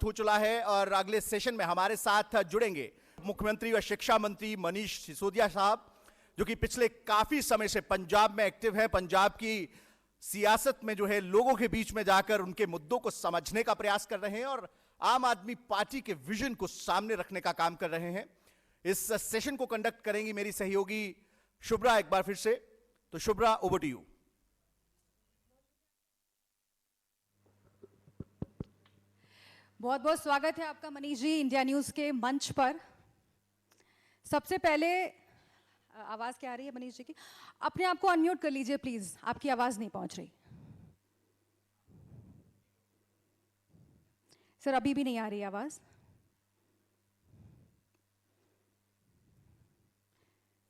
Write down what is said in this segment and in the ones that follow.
वक्त हो चला है और अगले सेशन में हमारे साथ जुड़ेंगे मुख्यमंत्री व शिक्षा मंत्री मनीष सिसोदिया साहब, जो कि पिछले काफी समय से पंजाब में एक्टिव है। पंजाब की सियासत में जो है लोगों के बीच में जाकर उनके मुद्दों को समझने का प्रयास कर रहे हैं और आम आदमी पार्टी के विजन को सामने रखने का काम कर रहे हैं। इस सेशन को कंडक्ट करेंगी मेरी सहयोगी शुभ्रा एक बार फिर से। तो शुभ्रा, ओवर टू यू। बहुत बहुत स्वागत है आपका मनीष जी इंडिया न्यूज़ के मंच पर। सबसे पहले आवाज़ क्या आ रही है मनीष जी की? अपने आप को अनम्यूट कर लीजिए प्लीज़, आपकी आवाज़ नहीं पहुंच रही। सर अभी भी नहीं आ रही आवाज़।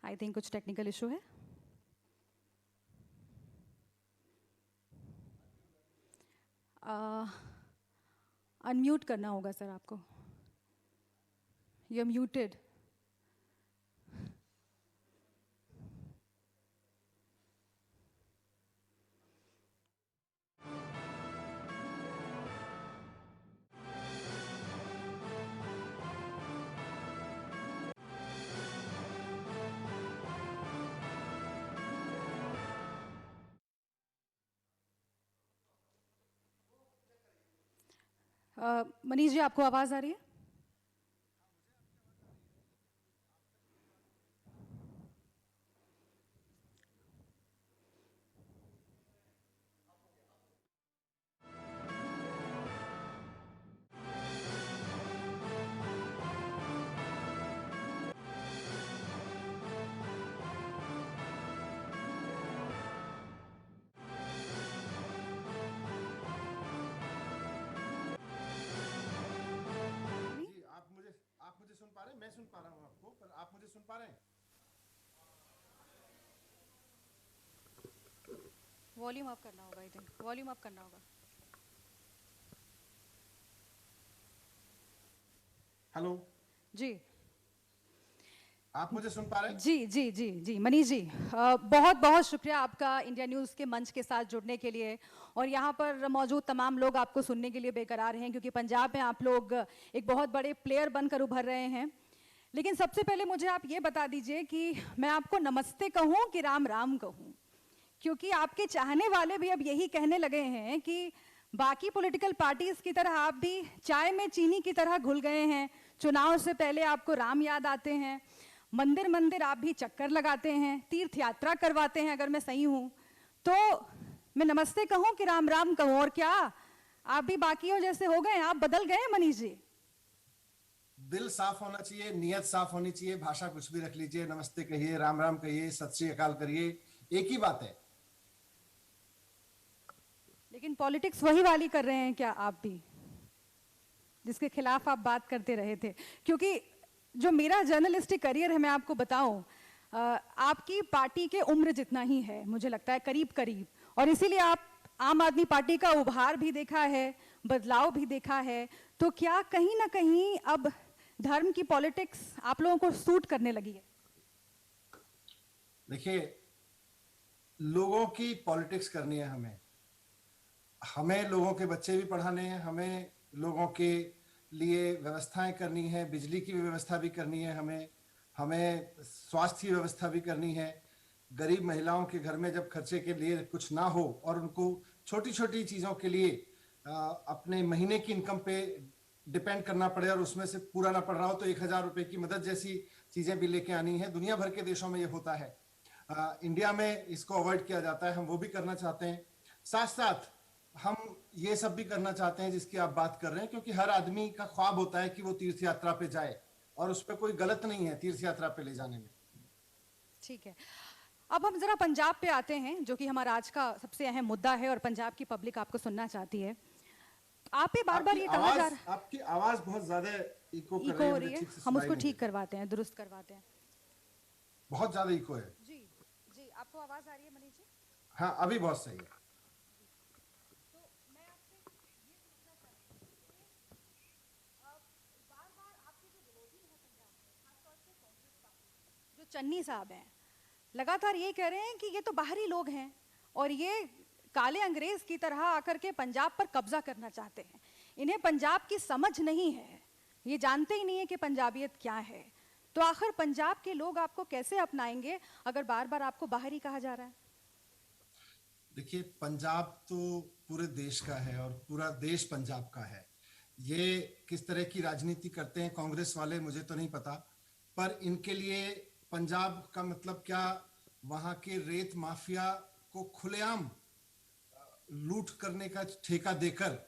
आई थिंक कुछ टेक्निकल इशू है। अनम्यूट करना होगा सर आपको। You are muted. Manish ji आपको आवाज़ आ रही है? आप मुझे सुन पा रहे हैं? मैं सुन पा रहा हूं आपको, पर आप मुझे सुन पा रहे हैं? वॉल्यूम अप करना होगा। आई थिंक वॉल्यूम अप करना होगा। हेलो जी, आप मुझे सुन पा रहे हैं? जी जी जी जी मनीष जी, बहुत बहुत शुक्रिया आपका इंडिया न्यूज़ के मंच के साथ जुड़ने के लिए। और यहाँ पर मौजूद तमाम लोग आपको सुनने के लिए बेकरार हैं, क्योंकि पंजाब में आप लोग एक बहुत बड़े प्लेयर बनकर उभर रहे हैं। लेकिन सबसे पहले मुझे आप ये बता दीजिए कि मैं आपको नमस्ते कहूँ कि राम राम कहूँ, क्योंकि आपके चाहने वाले भी अब यही कहने लगे हैं कि बाकी पॉलिटिकल पार्टीज की तरह आप भी चाय में चीनी की तरह घुल गए हैं। चुनाव से पहले आपको राम याद आते हैं, मंदिर मंदिर आप भी चक्कर लगाते हैं, तीर्थ यात्रा करवाते हैं। अगर मैं सही हूं तो मैं नमस्ते कहूं कि राम राम कहूं? और क्या आप भी बाकियों जैसे हो गए? आप बदल गए मनीष जी? दिल साफ होना चाहिए, नियत साफ होनी चाहिए, भाषा कुछ भी रख लीजिए, नमस्ते कहिए, राम राम कहिए, सत श्री अकाल करिए, एक ही बात है। लेकिन पॉलिटिक्स वही वाली कर रहे हैं क्या आप भी, जिसके खिलाफ आप बात करते रहे थे? क्योंकि जो मेरा जर्नलिस्टिक करियर है, मैं आपको बताऊं, आपकी पार्टी के उम्र जितना ही है मुझे लगता है, करीब करीब। और इसीलिए आप आम आदमी पार्टी का उभार भी देखा है, बदलाव भी देखा है। तो क्या कहीं ना कहीं अब धर्म की पॉलिटिक्स आप लोगों को सूट करने लगी है? देखिए, लोगों की पॉलिटिक्स करनी है हमें लोगों के बच्चे भी पढ़ाने हैं, हमें लोगों के लिए व्यवस्थाएं करनी है, बिजली की व्यवस्था भी करनी है, हमें स्वास्थ्य की व्यवस्था भी करनी है। गरीब महिलाओं के घर में जब खर्चे के लिए कुछ ना हो और उनको छोटी छोटी चीज़ों के लिए अपने महीने की इनकम पे डिपेंड करना पड़े और उसमें से पूरा ना पड़ रहा हो, तो 1000 रुपये की मदद जैसी चीज़ें भी लेके आनी है। दुनिया भर के देशों में ये होता है, इंडिया में इसको अवॉइड किया जाता है। हम वो भी करना चाहते हैं, साथ साथ हम ये सब भी करना चाहते हैं जिसकी आप बात कर रहे हैं, क्योंकि हर आदमी का ख्वाब होता है कि वो तीर्थ यात्रा पे जाए, और उस पर कोई गलत नहीं है तीर्थ यात्रा पे ले जाने में। ठीक है, अब हम जरा पंजाब पे आते हैं, जो कि हमारा आज का सबसे अहम मुद्दा है और पंजाब की पब्लिक आपको सुनना चाहती है। आप पे बार बार ये कहा जा रहा है, आपकी आवाज बहुत ज्यादा इको हो रही है। हम उसको ठीक करवाते हैं, दुरुस्त करवाते हैं। बहुत ज्यादा इको है। जी जी, आपको आवाज आ रही है मनीष जी? हाँ, अभी बहुत सही है। चन्नी साहब हैं, लगातार ये कह रहे हैं कि ये तो बाहरी लोग हैं और ये काले अंग्रेज की तरह आकर के पंजाब पर कब्जा करना चाहते हैं। इन्हें पंजाब की समझ नहीं है, ये जानते ही नहीं है कि पंजाबियत क्या है। तो आखिर पंजाब के लोग आपको कैसे अपनाएंगे अगर बार बार आपको बाहरी कहा जा रहा है? देखिए, पंजाब तो पूरे देश का है और पूरा देश पंजाब का है। ये किस तरह की राजनीति करते हैं कांग्रेस वाले मुझे तो नहीं पता, पर इनके लिए पंजाब का मतलब क्या, वहां के रेत माफिया को खुलेआम लूट करने का ठेका देकर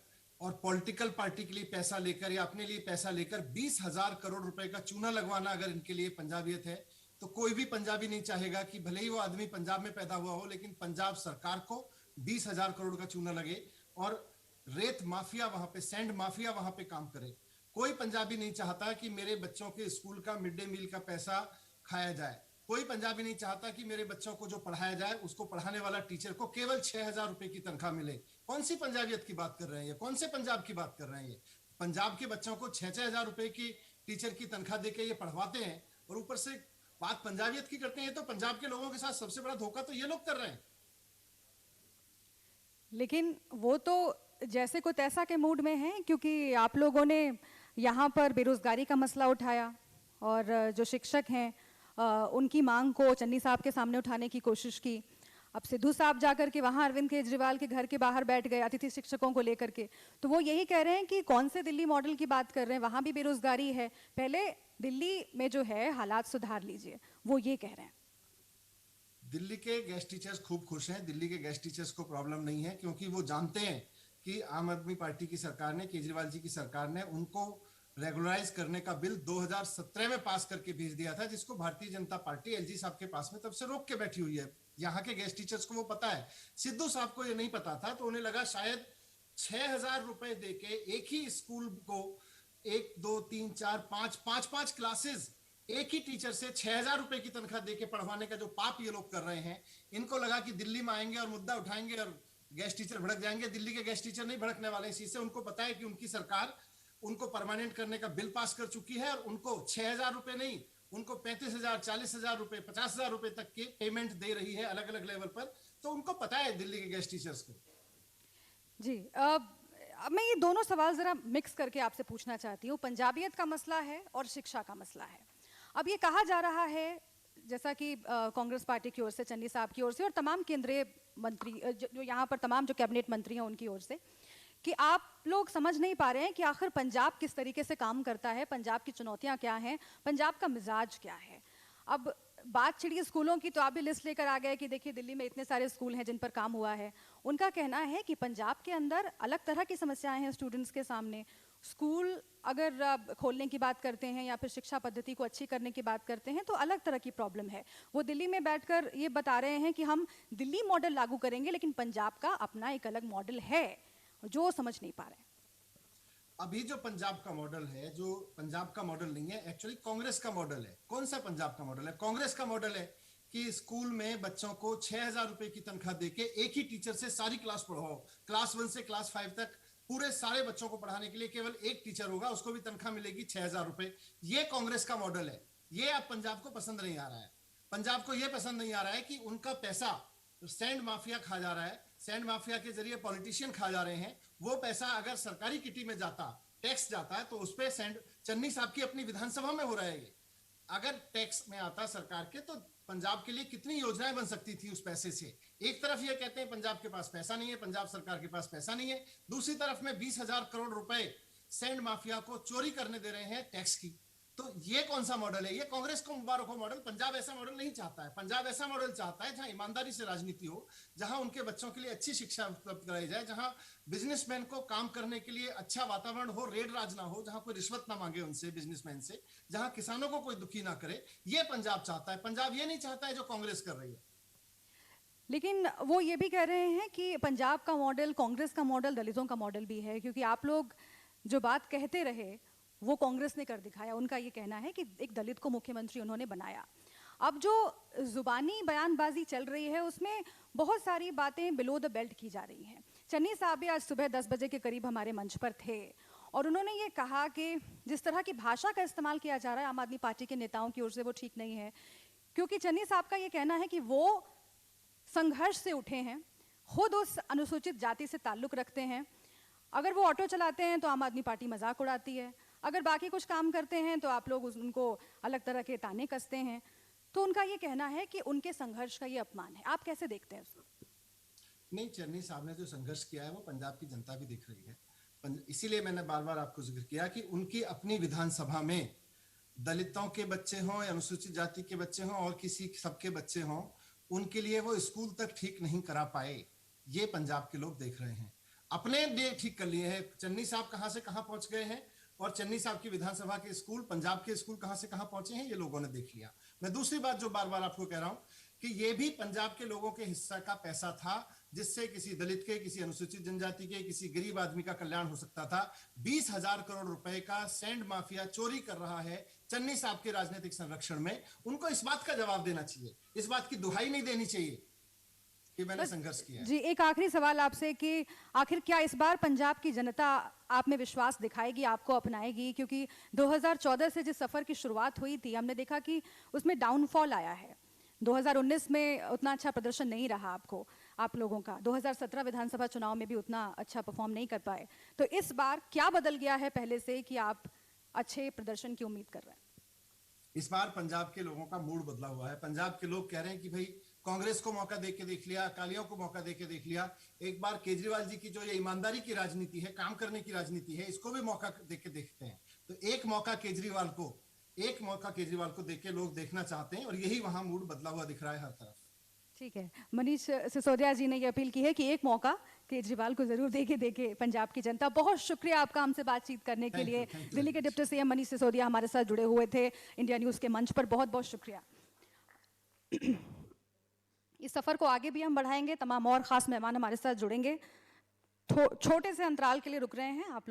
और पॉलिटिकल पार्टी के लिए पैसा लेकर या अपने लिए पैसा लेकर 20,000 करोड़ रुपए का चूना लगवाना अगर इनके लिए पंजाबियत है, तो कोई भी पंजाबी नहीं चाहेगा कि भले ही वो आदमी पंजाब में पैदा हुआ हो, लेकिन पंजाब सरकार को 20,000 करोड़ का चूना लगे और रेत माफिया वहां पे, सैंड माफिया वहां पे काम करे। कोई पंजाबी नहीं चाहता कि मेरे बच्चों के स्कूल का मिड डे मील का पैसा खाया जाए। कोई पंजाबी नहीं चाहता कि मेरे बच्चों को जो पढ़ाया जाए उसको पढ़ाने वाला टीचर को केवल 6,000 रुपए की तनख्वाह मिले। कौन सी पंजाबियत की बात कर रहे हैं ये? कौन से पंजाब की बात कर रहे हैं ये? पंजाब के बच्चों को 6,000 रुपए की टीचर की तनख्वाह देके ये पढ़वाते हैं और ऊपर से बात पंजाबियत की करते हैं। तो पंजाब के लोगों के साथ सबसे बड़ा धोखा तो ये लोग कर रहे हैं। लेकिन वो तो जैसे को तैसा के मूड में हैं, क्योंकि आप लोगों ने यहाँ पर बेरोजगारी का मसला उठाया और जो शिक्षक हैं उनकी मांग को चन्नी साहब के सामने उठाने की कोशिश की। अब सिद्धू साहब जाकर के वहाँ अरविंद केजरीवाल के घर के बाहर बैठ गए अतिथि शिक्षकों को लेकर के, तो वो यही कह रहे हैं कि कौन से दिल्ली मॉडल की बात कर रहे हैं, वहाँ भी बेरोजगारी है, पहले दिल्ली में जो है हालात सुधार लीजिए, वो ये कह रहे हैं। दिल्ली के गेस्ट टीचर्स खूब खुश हैं। दिल्ली के गेस्ट टीचर्स को प्रॉब्लम नहीं है, क्योंकि वो जानते हैं कि आम आदमी पार्टी की सरकार ने, केजरीवाल जी की सरकार ने उनको रेगुलराइज करने का बिल 2017 में पास करके भेज दिया था, जिसको भारतीय जनता पार्टी एलजी साहब के पास में तब से रोक के बैठी हुई है। यहाँ के गेस्ट टीचर्स को वो पता है। सिद्धू साहब को ये नहीं पता था, तो उन्हें लगा शायद 6,000 रुपए देके एक ही स्कूल को 1 2 3 4 5 क्लासेस एक ही टीचर से 6,000 रुपए की तनख्वाह देके पढ़वाने का जो पाप ये लोग कर रहे हैं, इनको लगा कि दिल्ली में आएंगे और मुद्दा उठाएंगे और गेस्ट टीचर भड़क जाएंगे। दिल्ली के गेस्ट टीचर नहीं भड़कने वाले इसी से। उनको पता है कि उनकी सरकार उनको परमानेंट करने का बिल पास कर चुकी है और उनको 6,000 रुपए नहीं, उनको 35,000 40,000 रुपए 50,000 रुपए तक के पेमेंट दे रही है अलग अलग लेवल पर। तो उनको पता है दिल्ली के गेस्ट टीचर्स को। जी, अब मैं ये दोनों सवाल जरा मिक्स करके आपसे पूछना चाहती हूँ। पंजाबियत का मसला है और शिक्षा का मसला है। अब ये कहा जा रहा है, जैसा कि कांग्रेस पार्टी की ओर से, चन्नी साहब की ओर से और तमाम केंद्रीय मंत्री जो यहाँ पर तमाम जो कैबिनेट मंत्री हैं उनकी ओर से, कि आप लोग समझ नहीं पा रहे हैं कि आखिर पंजाब किस तरीके से काम करता है, पंजाब की चुनौतियां क्या हैं, पंजाब का मिजाज क्या है। अब बात छिड़ी स्कूलों की, तो आप भी लिस्ट लेकर आ गए कि देखिए दिल्ली में इतने सारे स्कूल हैं जिन पर काम हुआ है। उनका कहना है कि पंजाब के अंदर अलग तरह की समस्याएं हैं स्टूडेंट्स के सामने। स्कूल अगर खोलने की बात करते हैं या फिर शिक्षा पद्धति को अच्छी करने की बात करते हैं तो अलग तरह की प्रॉब्लम है। वो दिल्ली में बैठकर ये बता रहे हैं कि हम दिल्ली मॉडल लागू करेंगे, लेकिन पंजाब का अपना एक अलग मॉडल है जो समझ नहीं पा रहे हैं। अभी जो पंजाब का मॉडल है, जो पंजाब का मॉडल नहीं है, एक्चुअली कांग्रेस का मॉडल है। कौन सा पंजाब का मॉडल है? कांग्रेस का मॉडल है कि स्कूल में बच्चों को 6,000 रुपए की तनख्वाह देके एक ही टीचर से सारी क्लास पढ़ाओ। क्लास 1 से क्लास 5 तक पूरे सारे बच्चों को पढ़ाने के लिए केवल एक टीचर होगा, उसको भी तनख्वाह मिलेगी 6,000 रुपए। ये कांग्रेस का मॉडल है। ये अब पंजाब को पसंद नहीं आ रहा है। पंजाब को यह पसंद नहीं आ रहा है कि उनका पैसा सैंड माफिया खा जा रहा है, सैंड माफिया के जरिए पॉलिटिशियन खा जा रहे हैं। वो पैसा अगर सरकारी किटी में जाता, टैक्स जाता है, तो उस पे सैंड चन्नी साहब की अपनी विधानसभा में हो रहा है। अगर टैक्स में आता सरकार के, तो पंजाब के लिए कितनी योजनाएं बन सकती थी उस पैसे से। एक तरफ ये कहते हैं पंजाब के पास पैसा नहीं है, पंजाब सरकार के पास पैसा नहीं है, दूसरी तरफ में 20,000 करोड़ रुपए सैंड माफिया को चोरी करने दे रहे हैं टैक्स की। तो ये कौन सा मॉडल है? ये कांग्रेस को मुबारक हो मॉडल। पंजाब ऐसा मॉडल नहीं चाहता है। पंजाब ऐसा मॉडल चाहता है जहां ईमानदारी से राजनीति हो, जहां उनके बच्चों के लिए अच्छी शिक्षा उपलब्ध कराई जाए, जहां बिजनेसमैन को काम करने के लिए अच्छा वातावरण हो, रेड राज ना हो, जहां कोई रिश्वत ना मांगे उनसे, बिजनेसमैन से, जहां किसानों को कोई दुखी ना करे। ये पंजाब चाहता है। पंजाब ये नहीं चाहता है जो कांग्रेस कर रही है। लेकिन वो ये भी कह रहे हैं कि पंजाब का मॉडल, कांग्रेस का मॉडल, दलितों का मॉडल भी है, क्योंकि आप लोग जो बात कहते रहे वो कांग्रेस ने कर दिखाया। उनका ये कहना है कि एक दलित को मुख्यमंत्री उन्होंने बनाया। अब जो जुबानी बयानबाजी चल रही है उसमें बहुत सारी बातें बिलो द बेल्ट की जा रही हैं। चन्नी साहब भी आज सुबह 10 बजे के करीब हमारे मंच पर थे और उन्होंने ये कहा कि जिस तरह की भाषा का इस्तेमाल किया जा रहा है आम आदमी पार्टी के नेताओं की ओर से, वो ठीक नहीं है। क्योंकि चन्नी साहब का ये कहना है कि वो संघर्ष से उठे हैं, खुद उस अनुसूचित जाति से ताल्लुक रखते हैं। अगर वो ऑटो चलाते हैं तो आम आदमी पार्टी मजाक उड़ाती है, अगर बाकी कुछ काम करते हैं तो आप लोग उनको अलग तरह के ताने कसते हैं। तो उनका ये कहना है कि उनके संघर्ष का ये अपमान है। आप कैसे देखते हैं उसको? नहीं, चन्नी साहब ने जो संघर्ष किया है वो पंजाब की जनता भी देख रही है। इसीलिए मैंने बार बार आपको जिक्र किया कि उनकी अपनी विधानसभा में दलितों के बच्चे हों या अनुसूचित जाति के बच्चे हों और किसी सबके बच्चे हों, उनके लिए वो स्कूल तक ठीक नहीं करा पाए। ये पंजाब के लोग देख रहे हैं। अपने लिए ठीक कर लिए हैं। चन्नी साहब कहां से कहां पहुंच गए हैं और चन्नी साहब की विधानसभा के स्कूल, पंजाब के स्कूल कहां से कहां पहुंचे हैं, ये लोगों ने देख लिया। मैं दूसरी बात जो बार बार आपको कह रहा हूं कि ये भी पंजाब के लोगों के हिस्सा का पैसा था, जिससे किसी दलित के, किसी अनुसूचित जनजाति के, किसी गरीब आदमी का कल्याण हो सकता था। 20,000 करोड़ रुपए का सैंड माफिया चोरी कर रहा है चन्नी साहब के राजनीतिक संरक्षण में। उनको इस बात का जवाब देना चाहिए, इस बात की दुहाई नहीं देनी चाहिए कि मैंने संघर्ष किया है। जी, एक आखिरी सवाल आपसे कि आखिर क्या इस बार पंजाब की जनता आप में विश्वास दिखाएगी, आपको अपनाएगी? क्योंकि 2014 से जिस सफर की शुरुआत हुई थी, हमने देखा कि उसमें डाउनफॉल आया है। 2019 में उतना अच्छा प्रदर्शन नहीं रहा आप लोगों का। 2017 विधानसभा चुनाव में भी उतना अच्छा परफॉर्म नहीं कर पाए। तो इस बार क्या बदल गया है पहले से कि आप अच्छे प्रदर्शन की उम्मीद कर रहे हैं? इस बार पंजाब के लोगों का मूड बदला हुआ है। पंजाब के लोग कह रहे हैं कि भाई कांग्रेस को मौका दे के देख लिया, अकालियों को मौका दे के देख लिया, एक बार केजरीवाल जी की जो ये ईमानदारी की राजनीति है, काम करने की राजनीति है, इसको भी मौका दे के देखते हैं। तो एक मौका केजरीवाल को देके लोग देखना चाहते हैं और यही वहां मूड बदला हुआ दिख रहा है हर तरफ। ठीक है, मनीष सिसोदिया जी ने ये अपील की है कि एक मौका केजरीवाल को जरूर देके पंजाब की जनता। बहुत शुक्रिया आपका हमसे बातचीत करने के लिए। दिल्ली के डिप्टी सीएम मनीष सिसोदिया हमारे साथ जुड़े हुए थे इंडिया न्यूज के मंच पर। बहुत बहुत शुक्रिया। इस सफर को आगे भी हम बढ़ाएंगे, तमाम और खास मेहमान हमारे साथ जुड़ेंगे। छोटे से अंतराल के लिए रुक रहे हैं आप।